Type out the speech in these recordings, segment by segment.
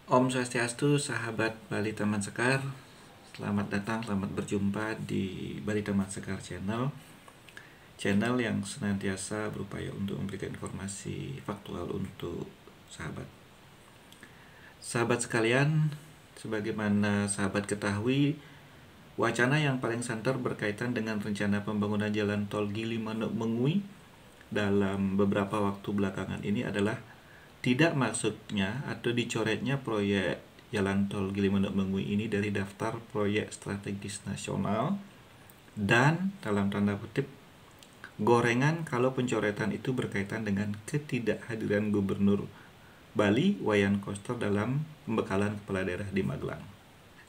Om Swastiastu, sahabat Bali Taman Sekar. Selamat datang, selamat berjumpa di Bali Taman Sekar Channel. Channel yang senantiasa berupaya untuk memberikan informasi faktual untuk sahabat. Sahabat sekalian, sebagaimana sahabat ketahui, wacana yang paling santer berkaitan dengan rencana pembangunan jalan tol Gili Manuk Mengui dalam beberapa waktu belakangan ini adalah tidak masuknya atau dicoretnya proyek jalan tol Gili Manuk Mengui ini dari daftar proyek strategis nasional, dan dalam tanda kutip gorengan kalau pencoretan itu berkaitan dengan ketidakhadiran Gubernur Bali Wayan Koster dalam pembekalan kepala daerah di Magelang.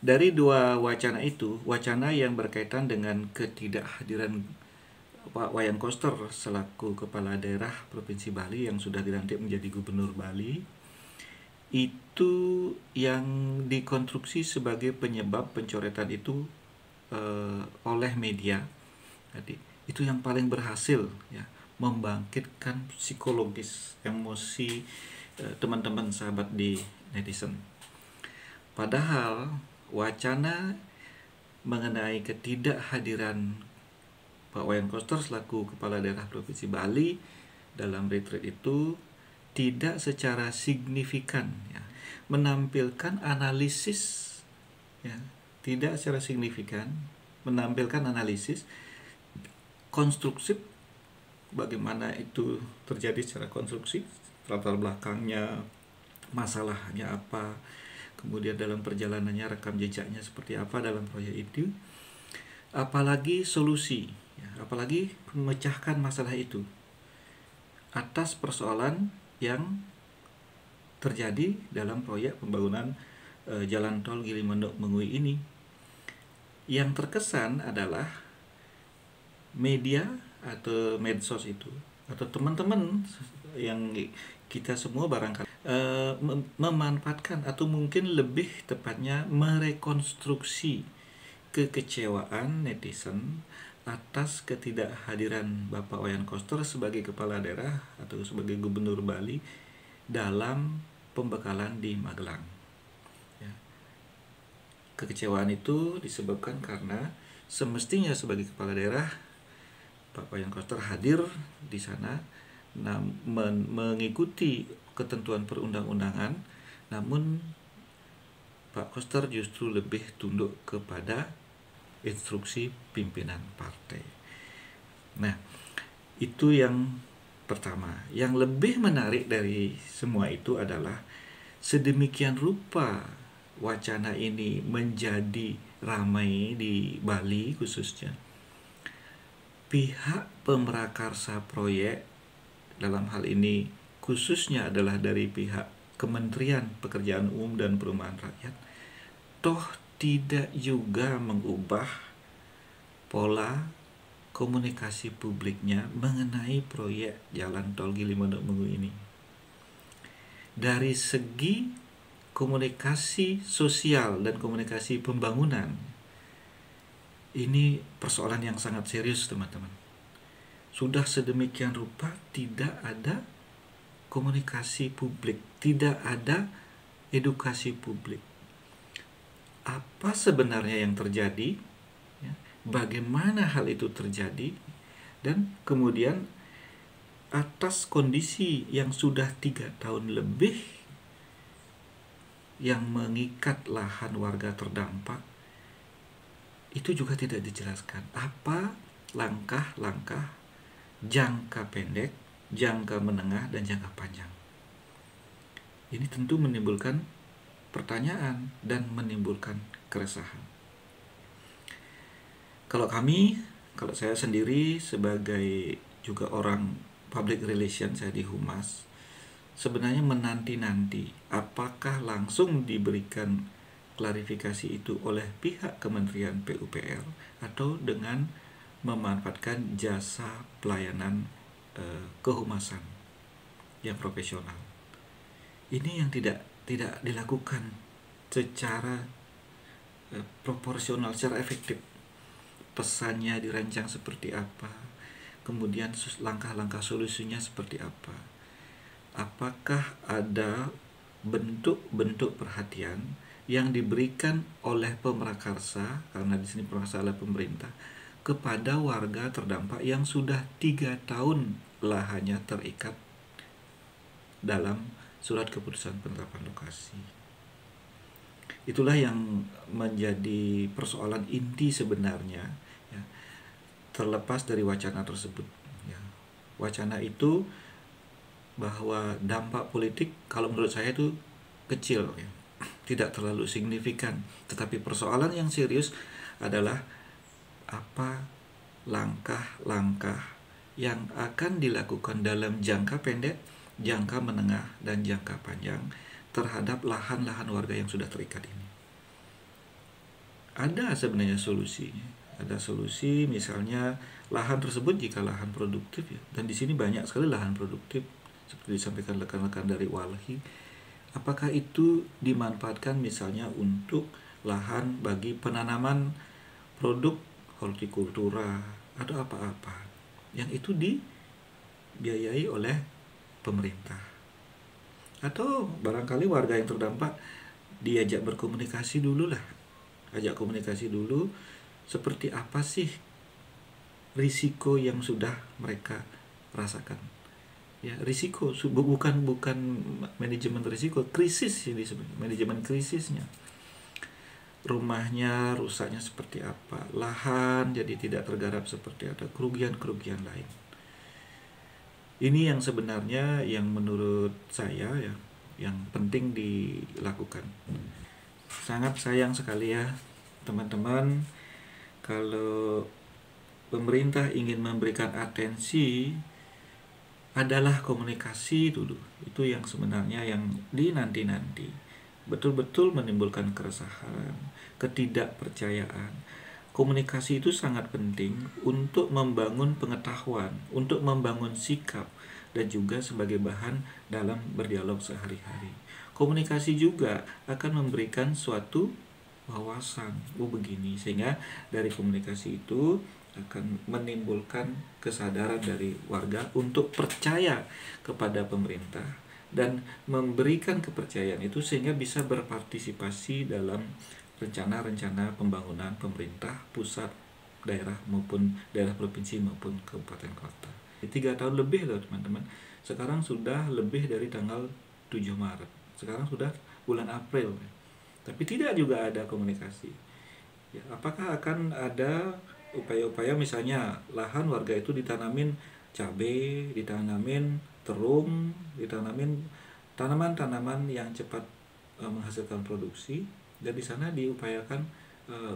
Dari dua wacana itu, wacana yang berkaitan dengan ketidakhadiran Pak Wayan Koster selaku kepala daerah Provinsi Bali yang sudah dilantik menjadi Gubernur Bali, itu yang dikonstruksi sebagai penyebab pencoretan itu oleh media. Jadi itu yang paling berhasil ya membangkitkan psikologis emosi teman-teman sahabat di netizen. Padahal wacana mengenai ketidakhadiran Pak Wayan Koster selaku Kepala Daerah Provinsi Bali dalam retreat itu tidak secara signifikan ya, menampilkan analisis ya, tidak secara signifikan menampilkan analisis konstruksi bagaimana itu terjadi secara konstruksi, latar belakangnya, masalahnya apa, kemudian dalam perjalanannya rekam jejaknya seperti apa dalam proyek itu, apalagi solusi ya, apalagi memecahkan masalah itu atas persoalan yang terjadi dalam proyek pembangunan jalan tol Gili Manuk Mengui ini. Yang terkesan adalah media atau medsos itu atau teman-teman yang kita semua barangkali memanfaatkan atau mungkin lebih tepatnya merekonstruksi kekecewaan netizen atas ketidakhadiran Bapak Wayan Koster sebagai kepala daerah atau sebagai Gubernur Bali dalam pembekalan di Magelang. Ya. Kekecewaan itu disebabkan karena semestinya sebagai kepala daerah Pak Wayan Koster hadir di sana mengikuti ketentuan perundang-undangan, namun Pak Koster justru lebih tunduk kepada instruksi pimpinan partai. Nah, itu yang pertama. Yang lebih menarik dari semua itu adalah sedemikian rupa wacana ini menjadi ramai di Bali khususnya. Pihak pemrakarsa proyek dalam hal ini khususnya adalah dari pihak Kementerian Pekerjaan Umum dan Perumahan Rakyat toh tidak juga mengubah pola komunikasi publiknya mengenai proyek jalan tol Gili Manuk Mengui ini. Dari segi komunikasi sosial dan komunikasi pembangunan, ini persoalan yang sangat serius, teman-teman. Sudah sedemikian rupa tidak ada komunikasi publik, tidak ada edukasi publik. Apa sebenarnya yang terjadi, ya, bagaimana hal itu terjadi, dan kemudian atas kondisi yang sudah 3 tahun lebih yang mengikat lahan warga terdampak, itu juga tidak dijelaskan apa langkah-langkah jangka pendek, jangka menengah, dan jangka panjang. Ini tentu menimbulkan pertanyaan dan menimbulkan keresahan. Kalau saya sendiri sebagai juga orang public relation, saya di Humas, sebenarnya menanti-nanti apakah langsung diberikan klarifikasi itu oleh pihak Kementerian PUPR atau dengan memanfaatkan jasa pelayanan kehumasan yang profesional. Ini yang tidak dilakukan secara proporsional, secara efektif. Pesannya dirancang seperti apa, kemudian langkah-langkah solusinya seperti apa. Apakah ada bentuk-bentuk perhatian yang diberikan oleh pemrakarsa, karena di sini pemrakarsa adalah pemerintah, kepada warga terdampak yang sudah 3 tahun lahannya terikat dalam surat keputusan penetapan lokasi. Itulah yang menjadi persoalan inti sebenarnya, ya, terlepas dari wacana tersebut. Ya. Wacana itu bahwa dampak politik kalau menurut saya itu kecil, ya, tidak terlalu signifikan. Tetapi persoalan yang serius adalah apa langkah-langkah yang akan dilakukan dalam jangka pendek, jangka menengah, dan jangka panjang terhadap lahan-lahan warga yang sudah terikat ini. Ada sebenarnya solusinya. Ada solusi, misalnya lahan tersebut jika lahan produktif, ya, dan di sini banyak sekali lahan produktif seperti disampaikan rekan-rekan dari Walhi. Apakah itu dimanfaatkan misalnya untuk lahan bagi penanaman produk hortikultura atau apa-apa yang itu dibiayai oleh pemerintah? Atau barangkali warga yang terdampak diajak berkomunikasi dulu lah. Ajak komunikasi dulu, seperti apa sih risiko yang sudah mereka rasakan. Ya, risiko bukan manajemen risiko, krisis ini sebenarnya, manajemen krisisnya. Rumahnya rusaknya seperti apa, lahan jadi tidak tergarap seperti apa, kerugian-kerugian lain. Ini yang sebenarnya yang menurut saya, ya, yang penting dilakukan. Sangat sayang sekali, ya teman-teman, kalau pemerintah ingin memberikan atensi adalah komunikasi dulu. Itu yang sebenarnya yang dinanti-nanti. Betul-betul menimbulkan keresahan, ketidakpercayaan. Komunikasi itu sangat penting untuk membangun pengetahuan, untuk membangun sikap, dan juga sebagai bahan dalam berdialog sehari-hari. Komunikasi juga akan memberikan suatu wawasan, begini, sehingga dari komunikasi itu akan menimbulkan kesadaran dari warga untuk percaya kepada pemerintah dan memberikan kepercayaan itu sehingga bisa berpartisipasi dalam rencana-rencana pembangunan pemerintah pusat, daerah maupun daerah provinsi maupun kabupaten kota. 3 tahun lebih loh teman-teman. Sekarang sudah lebih dari tanggal 7 Maret. Sekarang sudah bulan April. Tapi tidak juga ada komunikasi. Ya, apakah akan ada upaya-upaya misalnya lahan warga itu ditanamin cabai, ditanamin terung, ditanamin tanaman-tanaman yang cepat menghasilkan produksi, dan di sana diupayakan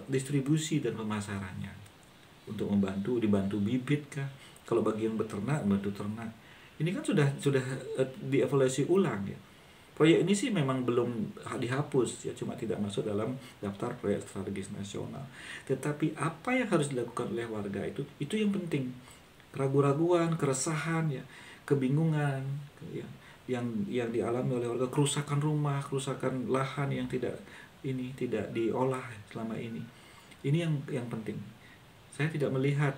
distribusi dan pemasarannya untuk dibantu bibit kah? Kalau bagi yang beternak, bantu ternak. Ini kan sudah dievaluasi ulang, ya. Proyek ini sih memang belum dihapus, ya, cuma tidak masuk dalam daftar proyek strategis nasional. Tetapi apa yang harus dilakukan oleh warga itu yang penting. Keraguan-raguan, keresahan, ya, kebingungan, ya, yang dialami oleh warga, kerusakan rumah, kerusakan lahan yang tidak diolah selama ini. Ini yang penting. Saya tidak melihat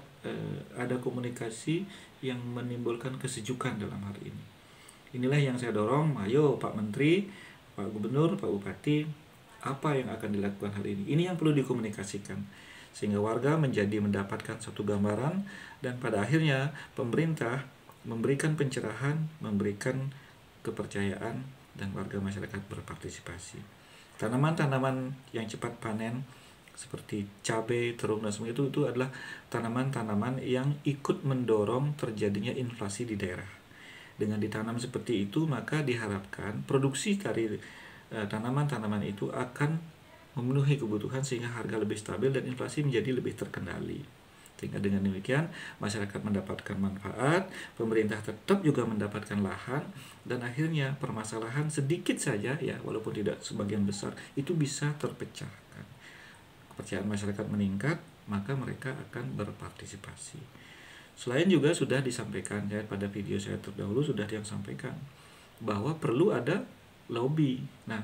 ada komunikasi yang menimbulkan kesejukan dalam hari ini. Inilah yang saya dorong, ayo Pak Menteri, Pak Gubernur, Pak Bupati, apa yang akan dilakukan hari ini? Ini yang perlu dikomunikasikan, sehingga warga mendapatkan satu gambaran, dan pada akhirnya pemerintah memberikan pencerahan, memberikan kepercayaan, dan warga masyarakat berpartisipasi. Tanaman-tanaman yang cepat panen, seperti cabai, terung, dan semua itu adalah tanaman-tanaman yang ikut mendorong terjadinya inflasi di daerah. Dengan ditanam seperti itu, maka diharapkan produksi dari tanaman-tanaman itu akan memenuhi kebutuhan sehingga harga lebih stabil dan inflasi menjadi lebih terkendali. Sehingga dengan demikian masyarakat mendapatkan manfaat, pemerintah tetap juga mendapatkan lahan, dan akhirnya permasalahan sedikit saja, ya, walaupun tidak sebagian besar, itu bisa terpecahkan. Kepercayaan masyarakat meningkat, maka mereka akan berpartisipasi. Selain juga sudah disampaikan, ya, pada video saya terdahulu sudah disampaikan bahwa perlu ada lobby. Nah,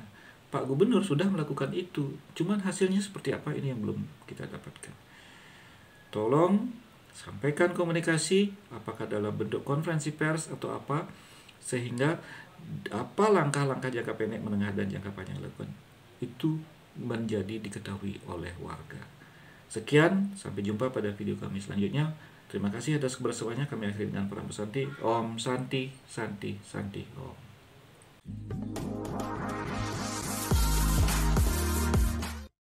Pak Gubernur sudah melakukan itu, cuman hasilnya seperti apa ini yang belum kita dapatkan. Tolong sampaikan komunikasi, apakah dalam bentuk konferensi pers atau apa, sehingga apa langkah-langkah jangka pendek, menengah, dan jangka panjang dilakukan itu menjadi diketahui oleh warga. Sekian, sampai jumpa pada video kami selanjutnya. Terima kasih atas kebersamaannya. Kami akhiri dengan Pram Santi. Om Santi, Santi, Santi, Om.